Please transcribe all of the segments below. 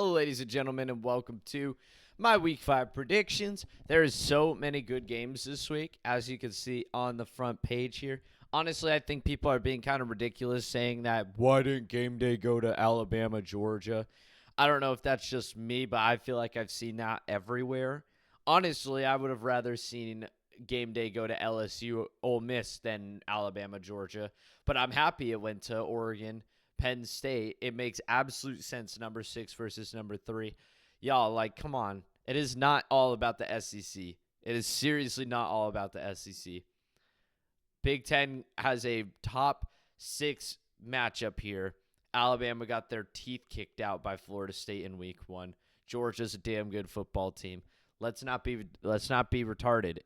Hello, ladies and gentlemen, and welcome to my Week 5 predictions. There is so many good games this week, as you can see on the front page here. Honestly, I think people are being kind of ridiculous saying that, why didn't game day go to Alabama, Georgia? I don't know if that's just me, but I feel like I've seen that everywhere. Honestly, I would have rather seen game day go to LSU, Ole Miss than Alabama, Georgia. But I'm happy it went to Oregon, Penn State. It makes absolute sense, number 6 versus number 3. Y'all, like, come on. It is not all about the SEC. It is seriously not all about the SEC. Big Ten has a top 6 matchup here. Alabama got their teeth kicked out by Florida State in week 1. Georgia's a damn good football team. Let's not be retarded.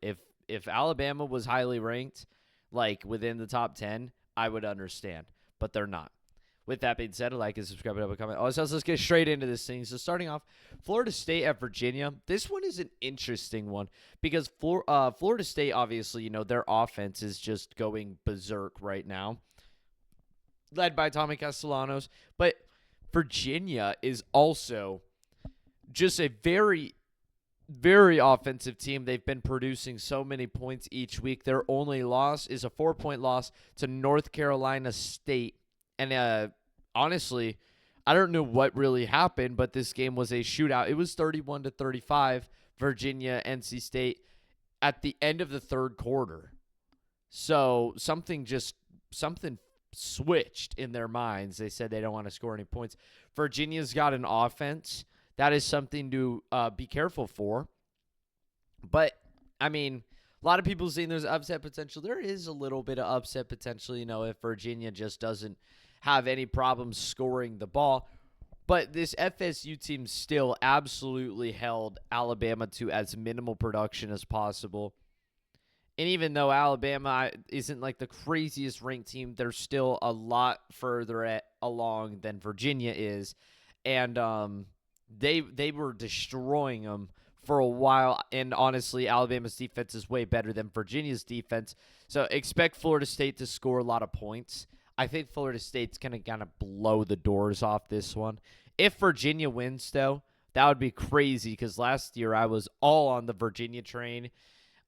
If Alabama was highly ranked, like within the top 10, I would understand, but they're not. With that being said, like and subscribe and comment. So let's get straight into this thing. So starting off, Florida State at Virginia. This one is an interesting one because Florida State, obviously, their offense is just going berserk right now, led by Tommy Castellanos. But Virginia is also just a very, very offensive team. They've been producing so many points each week. Their only loss is a 4-point loss to North Carolina State. And honestly, I don't know what really happened, but this game was a shootout. It was 31-35, Virginia, NC State at the end of the third quarter. So something switched in their minds. They said they don't want to score any points. Virginia's got an offense. That is something to be careful for. But, I mean, a lot of people saying there's upset potential. There is a little bit of upset potential, if Virginia just doesn't have any problems scoring the ball. But this FSU team still absolutely held Alabama to as minimal production as possible. And even though Alabama isn't like the craziest ranked team, they're still a lot further along than Virginia is. And they were destroying them for a while, and honestly, Alabama's defense is way better than Virginia's defense. So expect Florida State to score a lot of points. I think Florida State's going to kind of blow the doors off this one. If Virginia wins, though, that would be crazy because last year I was all on the Virginia train,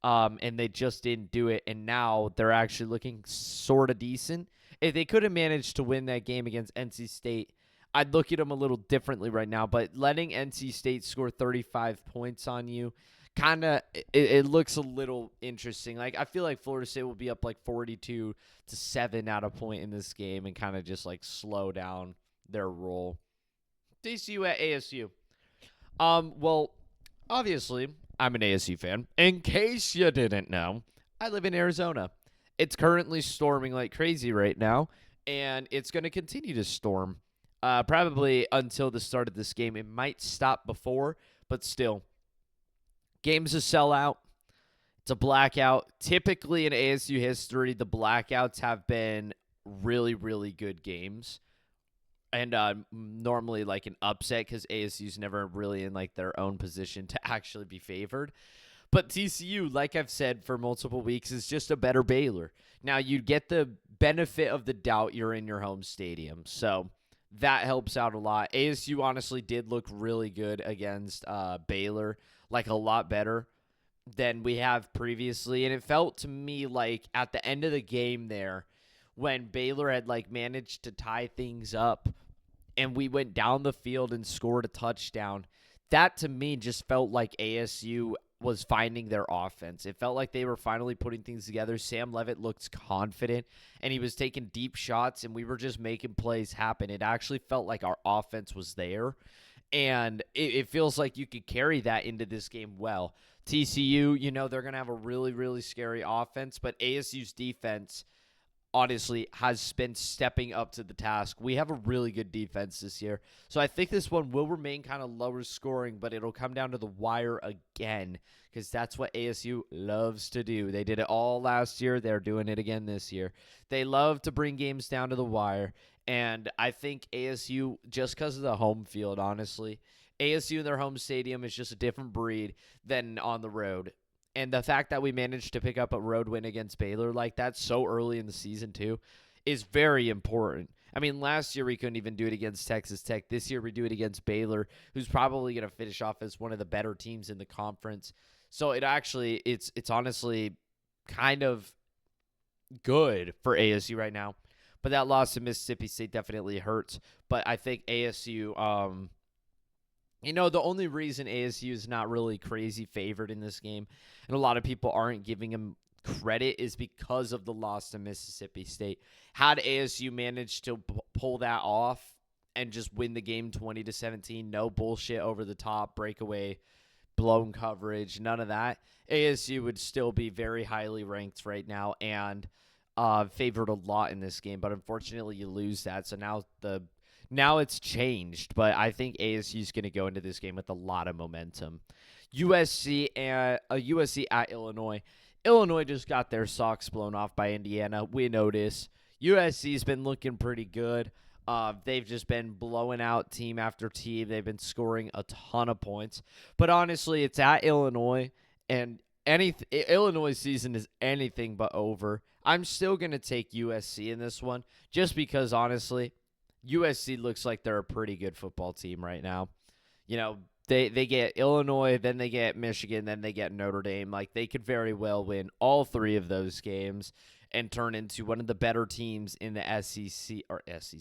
and they just didn't do it, and now they're actually looking sort of decent. If they could have managed to win that game against NC State, I'd look at them a little differently right now, but letting NC State score 35 points on you, kind of, it looks a little interesting. Like, I feel like Florida State will be up like 42-7 at a point in this game and kind of just like slow down their roll. TCU at ASU. Well, obviously, I'm an ASU fan. In case you didn't know, I live in Arizona. It's currently storming like crazy right now, and it's going to continue to storm. Probably until the start of this game. It might stop before, but still. Game's a sellout. It's a blackout. Typically in ASU history, the blackouts have been really, really good games. And normally like an upset because ASU's never really in like their own position to actually be favored. But TCU, like I've said for multiple weeks, is just a better Baylor. Now, you get the benefit of the doubt. You're in your home stadium. So that helps out a lot. ASU honestly did look really good against Baylor, like a lot better than we have previously. And it felt to me like at the end of the game there, when Baylor had like managed to tie things up and we went down the field and scored a touchdown, that to me just felt like ASU was finding their offense. It felt like they were finally putting things together. Sam Leavitt looked confident, and he was taking deep shots, and we were just making plays happen. It actually felt like our offense was there, and it feels like you could carry that into this game well. TCU, they're going to have a really, really scary offense, but ASU's defense honestly has been stepping up to the task. We have a really good defense this year. So I think this one will remain kind of lower scoring, but it'll come down to the wire again because that's what ASU loves to do. They did it all last year. They're doing it again this year. They love to bring games down to the wire, and I think ASU, just because of the home field, honestly, ASU in their home stadium is just a different breed than on the road. And the fact that we managed to pick up a road win against Baylor like that so early in the season too is very important I mean, last year we couldn't even do it against Texas Tech. This year we do it against Baylor, who's probably going to finish off as one of the better teams in the conference. So it's honestly kind of good for ASU right now. But that loss to Mississippi State definitely hurts. But I think ASU, the only reason ASU is not really crazy favored in this game, and a lot of people aren't giving them credit, is because of the loss to Mississippi State. Had ASU managed to pull that off and just win the game 20-17, no bullshit over the top, breakaway, blown coverage, none of that, ASU would still be very highly ranked right now and favored a lot in this game. But unfortunately, you lose that. So now it's changed. But I think ASU is going to go into this game with a lot of momentum. USC at Illinois. Illinois just got their socks blown off by Indiana. We notice USC's been looking pretty good. They've just been blowing out team after team. They've been scoring a ton of points. But honestly, it's at Illinois, and Illinois' season is anything but over. I'm still going to take USC in this one just because, honestly, USC looks like they're a pretty good football team right now. They get Illinois, then they get Michigan, then they get Notre Dame. Like, they could very well win all three of those games and turn into one of the better teams in the SEC,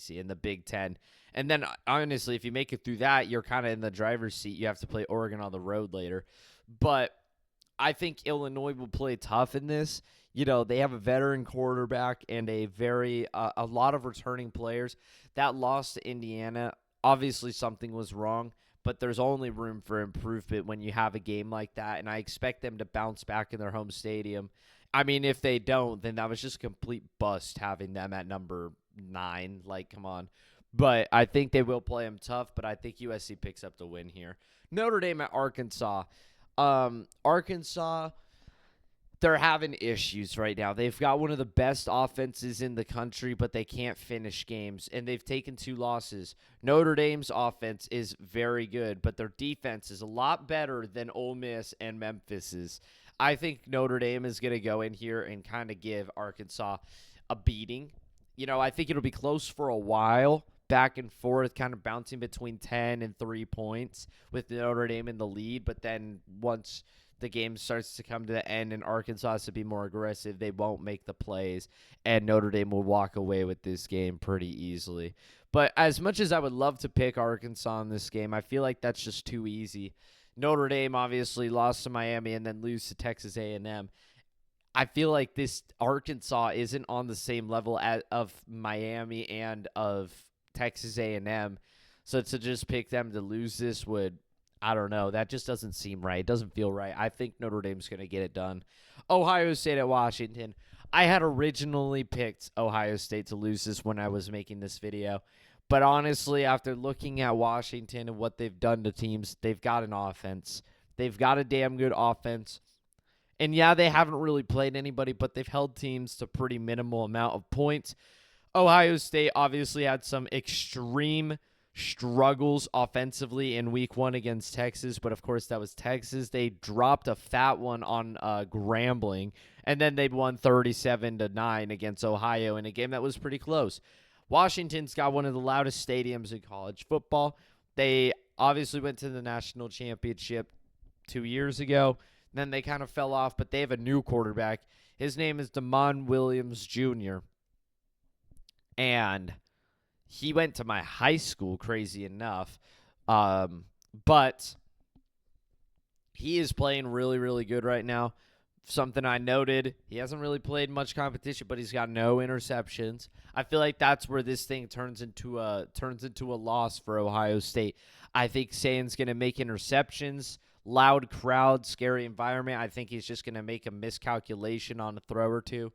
in the Big Ten. And then, honestly, if you make it through that, you're kind of in the driver's seat. You have to play Oregon on the road later. But I think Illinois will play tough in this. They have a veteran quarterback and a lot of returning players. That loss to Indiana, obviously something was wrong, but there's only room for improvement when you have a game like that, and I expect them to bounce back in their home stadium. I mean, if they don't, then that was just a complete bust having them at number 9. Like, come on. But I think they will play them tough, but I think USC picks up the win here. Notre Dame at Arkansas. Arkansas, they're having issues right now. They've got one of the best offenses in the country, but they can't finish games, and they've taken 2 losses. Notre Dame's offense is very good, but their defense is a lot better than Ole Miss and Memphis's. I think Notre Dame is going to go in here and kind of give Arkansas a beating. I think it'll be close for a while, back and forth, kind of bouncing between 10 and 3 points with Notre Dame in the lead, but then once the game starts to come to the end and Arkansas has to be more aggressive, they won't make the plays, and Notre Dame will walk away with this game pretty easily. But as much as I would love to pick Arkansas in this game, I feel like that's just too easy. Notre Dame obviously lost to Miami and then lose to Texas A&M. I feel like this Arkansas isn't on the same level of Miami and of Texas A&M. So to just pick them to lose this would, I don't know. That just doesn't seem right. It doesn't feel right. I think Notre Dame's going to get it done. Ohio State at Washington. I had originally picked Ohio State to lose this when I was making this video. But honestly, after looking at Washington and what they've done to teams, they've got an offense. They've got a damn good offense. And yeah, they haven't really played anybody, but they've held teams to pretty minimal amount of points. Ohio State obviously had some extreme struggles offensively in week 1 against Texas, but of course that was Texas. They dropped a fat one on Grambling, and then they won 37-9 against Ohio in a game that was pretty close. Washington's got one of the loudest stadiums in college football. They obviously went to the national championship 2 years ago. Then they kind of fell off, but they have a new quarterback. His name is Damon Williams Jr., and he went to my high school, crazy enough. But he is playing really, really good right now. Something I noted, he hasn't really played much competition, but he's got no interceptions. I feel like that's where this thing turns into a loss for Ohio State. I think Saban's going to make interceptions, loud crowd, scary environment. I think he's just going to make a miscalculation on a throw or two,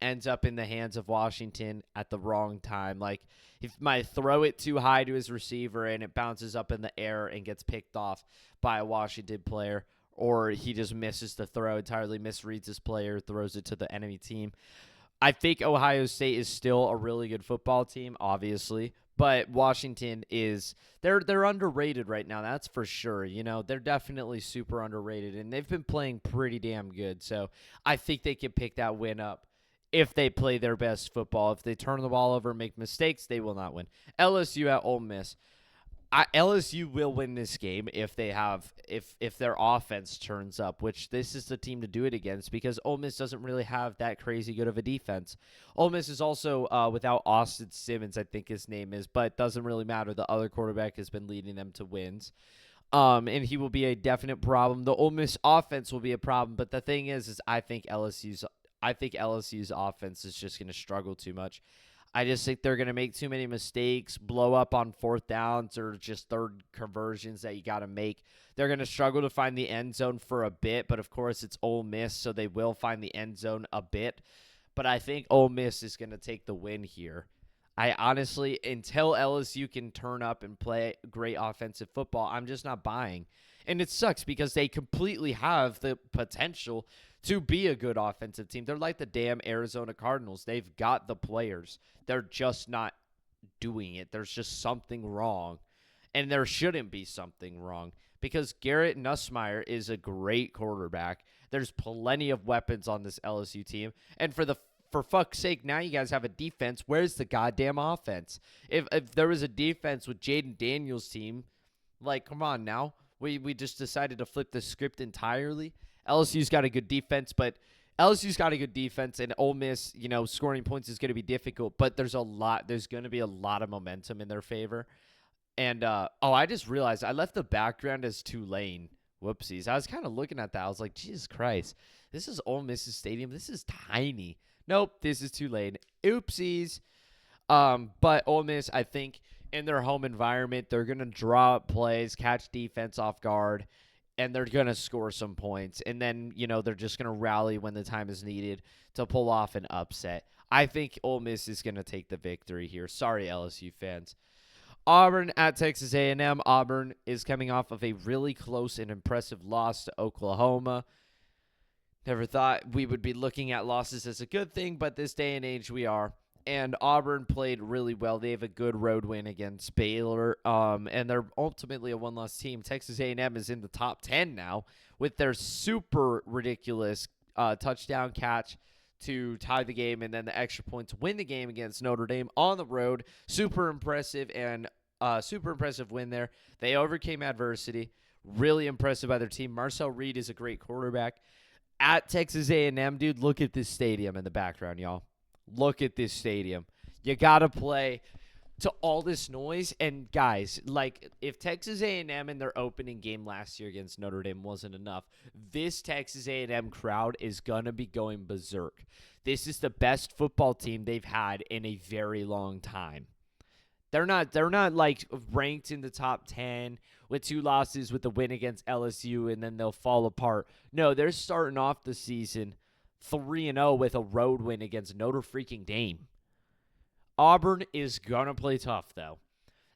ends up in the hands of Washington at the wrong time. Like, if might throw it too high to his receiver and it bounces up in the air and gets picked off by a Washington player, or he just misses the throw entirely, misreads his player, throws it to the enemy team. I think Ohio State is still a really good football team, obviously, but Washington is they're underrated right now. That's for sure. They're definitely super underrated, and they've been playing pretty damn good. So I think they can pick that win up if they play their best football. If they turn the ball over, make mistakes, they will not win. LSU at Ole Miss. LSU will win this game if they have if their offense turns up, which this is the team to do it against because Ole Miss doesn't really have that crazy good of a defense. Ole Miss is also without Austin Simmons, I think his name is, but it doesn't really matter. The other quarterback has been leading them to wins. And he will be a definite problem. The Ole Miss offense will be a problem, but the thing is I think LSU's offense is just going to struggle too much. I just think they're going to make too many mistakes, blow up on fourth downs or just third conversions that you got to make. They're going to struggle to find the end zone for a bit, but of course it's Ole Miss, so they will find the end zone a bit. But I think Ole Miss is going to take the win here. I honestly, until LSU can turn up and play great offensive football, I'm just not buying. And it sucks because they completely have the potential to be a good offensive team. They're like the damn Arizona Cardinals. They've got the players. They're just not doing it. There's just something wrong. And there shouldn't be something wrong because Garrett Nussmeier is a great quarterback. There's plenty of weapons on this LSU team. And for fuck's sake, now you guys have a defense. Where's the goddamn offense? If there was a defense with Jaden Daniels' team, like, come on now. We just decided to flip the script entirely. LSU's got a good defense, and Ole Miss, scoring points is going to be difficult, but there's going to be a lot of momentum in their favor. And, I just realized I left the background as Tulane. Whoopsies. I was kind of looking at that. I was like, Jesus Christ, this is Ole Miss's stadium. This is tiny. Nope, this is Tulane. Oopsies. But Ole Miss, I think, in their home environment, they're going to draw up plays, catch defense off guard, and they're going to score some points. And then, they're just going to rally when the time is needed to pull off an upset. I think Ole Miss is going to take the victory here. Sorry, LSU fans. Auburn at Texas A&M. Auburn is coming off of a really close and impressive loss to Oklahoma. Never thought we would be looking at losses as a good thing, but this day and age we are. And Auburn played really well. They have a good road win against Baylor, and they're ultimately a one-loss team. Texas A&M is in the top 10 now with their super ridiculous touchdown catch to tie the game and then the extra point to win the game against Notre Dame on the road. Super impressive win there. They overcame adversity. Really impressive by their team. Marcel Reed is a great quarterback. At Texas A&M, dude, look at this stadium in the background, y'all. Look at this stadium. You got to play to all this noise. And, guys, like, if Texas A&M in their opening game last year against Notre Dame wasn't enough, this Texas A&M crowd is going to be going berserk. This is the best football team they've had in a very long time. They're not like ranked in the top 10 with 2 losses with the win against LSU and then they'll fall apart. No, they're starting off the season 3-0 with a road win against Notre freaking Dame. Auburn is going to play tough, though.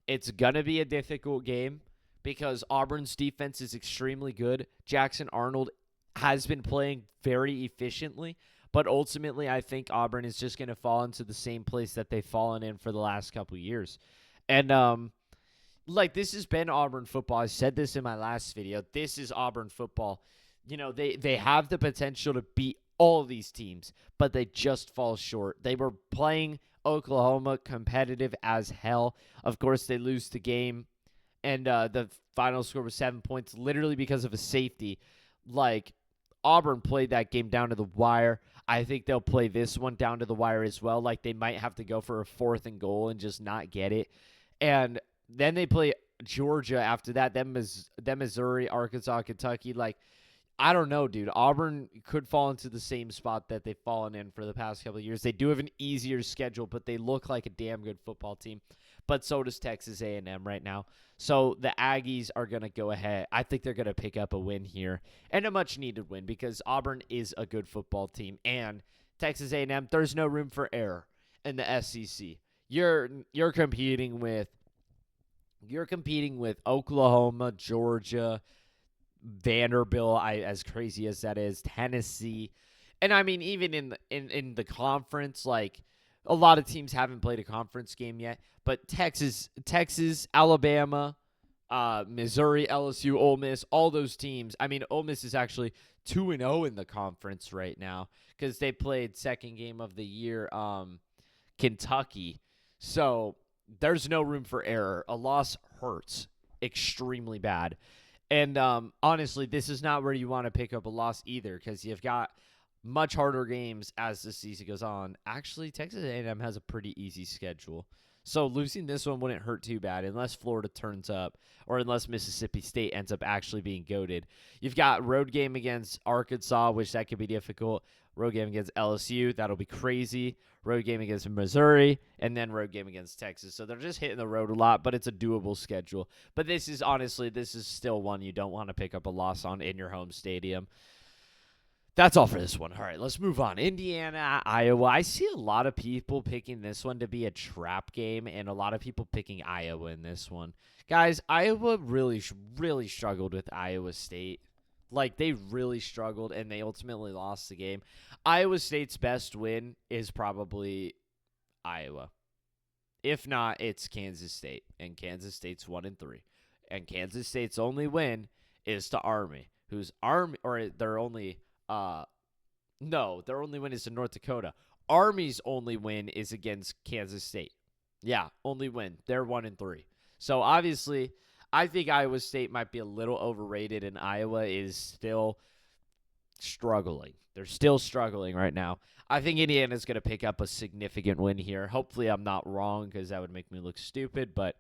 It's going to be a difficult game because Auburn's defense is extremely good. Jackson Arnold has been playing very efficiently, but ultimately I think Auburn is just going to fall into the same place that they've fallen in for the last couple years. And, this has been Auburn football. I said this in my last video. This is Auburn football. They have the potential to beat all these teams, but they just fall short. They were playing Oklahoma competitive as hell. Of course, they lose the game, and the final score was 7 points, literally because of a safety. Auburn played that game down to the wire. I think they'll play this one down to the wire as well. They might have to go for a 4th and goal and just not get it. And then they play Georgia after that, then Missouri, Arkansas, Kentucky. I don't know, dude. Auburn could fall into the same spot that they've fallen in for the past couple of years. They do have an easier schedule, but they look like a damn good football team. But so does Texas A&M right now. So the Aggies are going to go ahead. I think they're going to pick up a win here, and a much-needed win because Auburn is a good football team. And Texas A&M, there's no room for error in the SEC. You're competing with Oklahoma, Georgia, Vanderbilt, as crazy as that is, Tennessee. And I mean, even in the conference, a lot of teams haven't played a conference game yet, but Texas, Alabama, Missouri, LSU, Ole Miss, all those teams. I mean, Ole Miss is actually 2-0 in the conference right now because they played second game of the year, Kentucky. So there's no room for error. A loss hurts extremely bad. And honestly, this is not where you want to pick up a loss either because you've got much harder games as the season goes on. Actually, Texas A&M has a pretty easy schedule. So losing this one wouldn't hurt too bad unless Florida turns up or unless Mississippi State ends up actually being goated. You've got road game against Arkansas, which that could be difficult. Road game against LSU, that'll be crazy. Road game against Missouri, and then road game against Texas. So they're just hitting the road a lot, but it's a doable schedule. But this is still one you don't want to pick up a loss on in your home stadium. That's all for this one. All right, let's move on. Indiana, Iowa. I see a lot of people picking this one to be a trap game and a lot of people picking Iowa in this one. Guys, Iowa really struggled with Iowa State. Like, they really struggled, and they ultimately lost the game. Iowa State's best win is probably Iowa. If not, it's Kansas State, and Kansas State's 1-3. And Kansas State's only win is to Army, who's Army, or their only their only win is to North Dakota. Army's only win is against Kansas State. Yeah, only win. They're 1-3. So obviously, I think Iowa State might be a little overrated, and Iowa is still struggling. They're still struggling right now. I think Indiana's going to pick up a significant win here. Hopefully, I'm not wrong because that would make me look stupid, but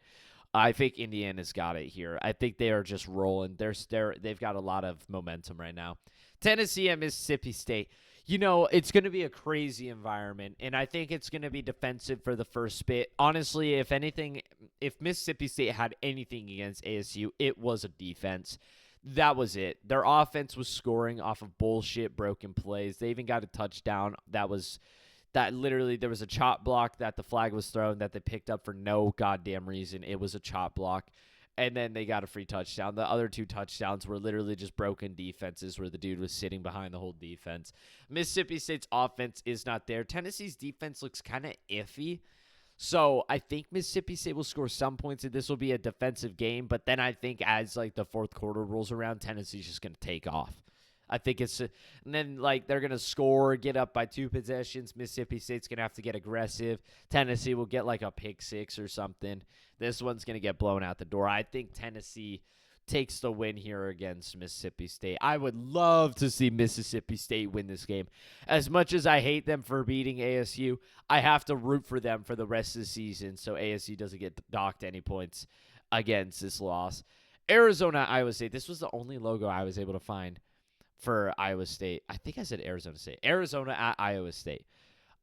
I think Indiana's got it here. I think they are just rolling. They've got a lot of momentum right now. Tennessee and Mississippi State. You know, it's going to be a crazy environment, and I think it's going to be defensive for the first bit. Honestly, if anything, if Mississippi State had anything against ASU, it was a defense. That was it. Their offense was scoring off of bullshit broken plays. They even got a touchdown that literally there was a chop block that the flag was thrown that they picked up for no goddamn reason. It was a chop block. And then they got a free touchdown. The other two touchdowns were literally just broken defenses where the dude was sitting behind the whole defense. Mississippi State's offense is not there. Tennessee's defense looks kind of iffy. So I think Mississippi State will score some points, and this will be a defensive game. But then I think as like the fourth quarter rolls around, Tennessee's just going to take off. I think and then like they're going to score, get up by 2 possessions. Mississippi State's going to have to get aggressive. Tennessee will get like a pick six or something. This one's going to get blown out the door. I think Tennessee takes the win here against Mississippi State. I would love to see Mississippi State win this game. As much as I hate them for beating ASU, I have to root for them for the rest of the season so ASU doesn't get docked any points against this loss. Arizona, Iowa State. This was the only logo I was able to find for Iowa State. I think I said Arizona State. Arizona at Iowa State.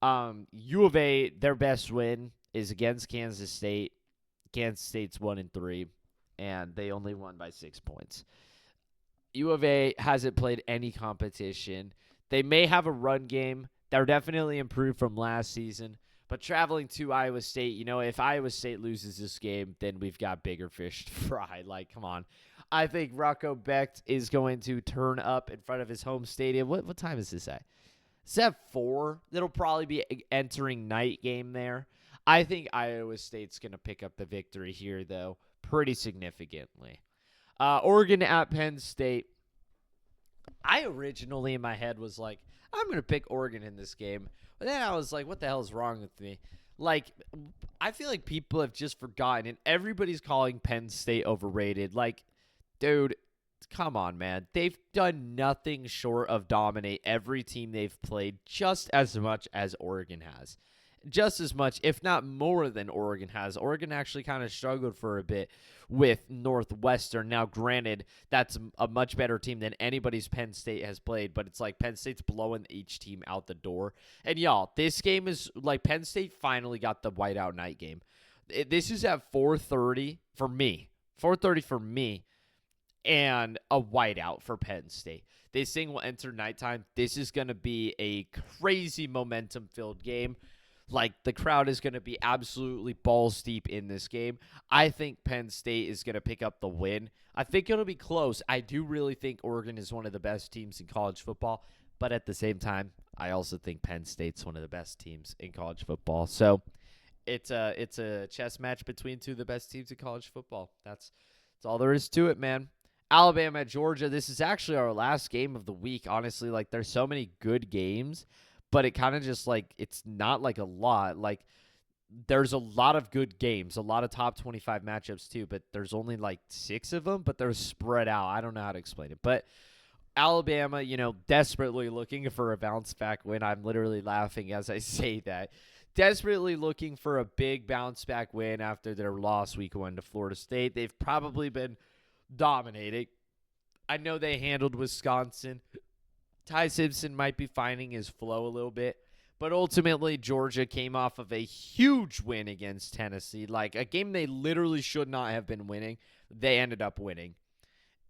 U of A, their best win is against Kansas State. Kansas State's 1-3, and they only won by 6 points. U of A hasn't played any competition. They may have a run game. They're definitely improved from last season. But traveling to Iowa State, you know, if Iowa State loses this game, then we've got bigger fish to fry. Like, come on. I think Rocco Becht is going to turn up in front of his home stadium. What time is this at? It's at 4. It'll probably be entering night game there. I think Iowa State's going to pick up the victory here, though, pretty significantly. Oregon at Penn State. I originally in my head was like, I'm going to pick Oregon in this game. But then I was like, what the hell is wrong with me? Like, I feel like people have just forgotten, and everybody's calling Penn State overrated. Like, dude, come on, man. They've done nothing short of dominate every team they've played just as much as Oregon has. Just as much, if not more than Oregon has. Oregon actually kind of struggled for a bit with Northwestern. Now, granted, that's a much better team than anybody's Penn State has played, but it's like Penn State's blowing each team out the door. And, y'all, this game is like Penn State finally got the whiteout night game. This is at 4:30 for me. 4:30 for me. And a whiteout for Penn State. This thing will enter nighttime. This is going to be a crazy momentum-filled game. Like, the crowd is going to be absolutely balls deep in this game. I think Penn State is going to pick up the win. I think it'll be close. I do really think Oregon is one of the best teams in college football. But at the same time, I also think Penn State's one of the best teams in college football. So it's a chess match between two of the best teams in college football. That's all there is to it, man. Alabama at Georgia. This is actually our last game of the week. Honestly, like there's so many good games, but it kind of just like it's not like a lot. Like there's a lot of good games, a lot of top 25 matchups too, but there's only like 6 of them, but they're spread out. I don't know how to explain it. But Alabama, desperately looking for a bounce back win. I'm literally laughing as I say that. Desperately looking for a big bounce back win after their loss week 1 to Florida State. They've probably been dominating. I know they handled Wisconsin. Ty Simpson might be finding his flow a little bit, but ultimately Georgia came off of a huge win against Tennessee, like a game they literally should not have been winning. They ended up winning.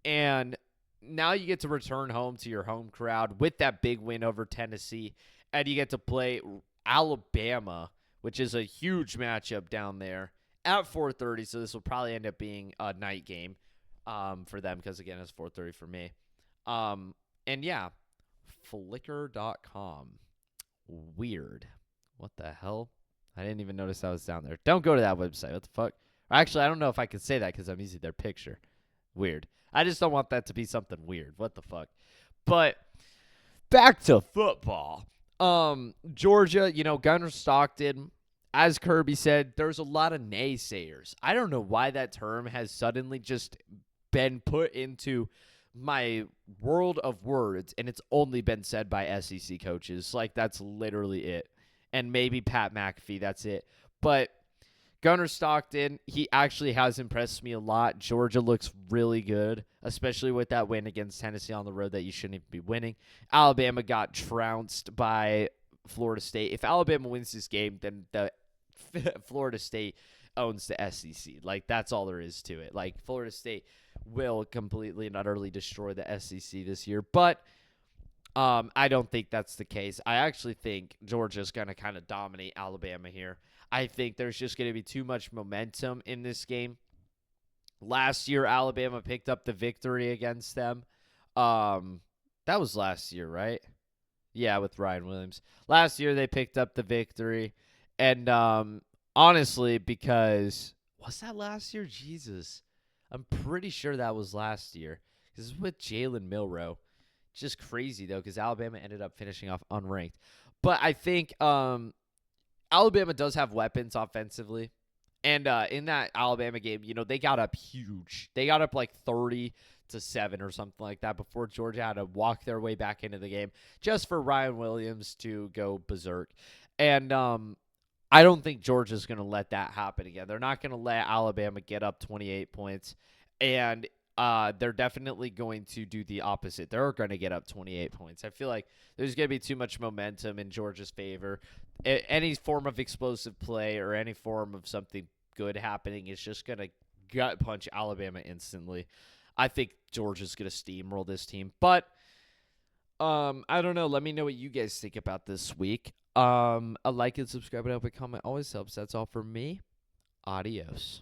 And now you get to return home to your home crowd with that big win over Tennessee, and you get to play Alabama, which is a huge matchup down there at 4:30. So this will probably end up being a night game for them because, again, it's 4:30 for me. And yeah, Flickr.com. Weird. What the hell? I didn't even notice I was down there. Don't go to that website. What the fuck? Actually, I don't know if I can say that because I'm using their picture. Weird. I just don't want that to be something weird. What the fuck? But back to football. Georgia, Gunnar Stockton, as Kirby said, there's a lot of naysayers. I don't know why that term has suddenly just been put into my world of words, and it's only been said by SEC coaches. Like, that's literally it. And maybe Pat McAfee, that's it. But Gunnar Stockton, he actually has impressed me a lot. Georgia looks really good, especially with that win against Tennessee on the road that you shouldn't even be winning. Alabama got trounced by Florida State. If Alabama wins this game, then the Florida State owns the SEC. Like, that's all there is to it. Like, Florida State will completely and utterly destroy the SEC this year. But I don't think that's the case. I actually think Georgia's going to kind of dominate Alabama here. I think there's just going to be too much momentum in this game. Last year, Alabama picked up the victory against them. That was last year, right? Yeah, with Ryan Williams. Last year, they picked up the victory. And honestly, because was that last year? Jesus. I'm pretty sure that was last year. Because it's with Jalen Milroe. Just crazy, though, because Alabama ended up finishing off unranked. But I think Alabama does have weapons offensively. And in that Alabama game, they got up huge. They got up like 30-7 or something like that before Georgia had to walk their way back into the game just for Ryan Williams to go berserk. And I don't think Georgia's going to let that happen again. They're not going to let Alabama get up 28 points. And they're definitely going to do the opposite. They're going to get up 28 points. I feel like there's going to be too much momentum in Georgia's favor. Any form of explosive play or any form of something good happening is just going to gut punch Alabama instantly. I think Georgia's going to steamroll this team. But I don't know. Let me know what you guys think about this week. A like and subscribe and help a comment always helps. That's all for me. Adios.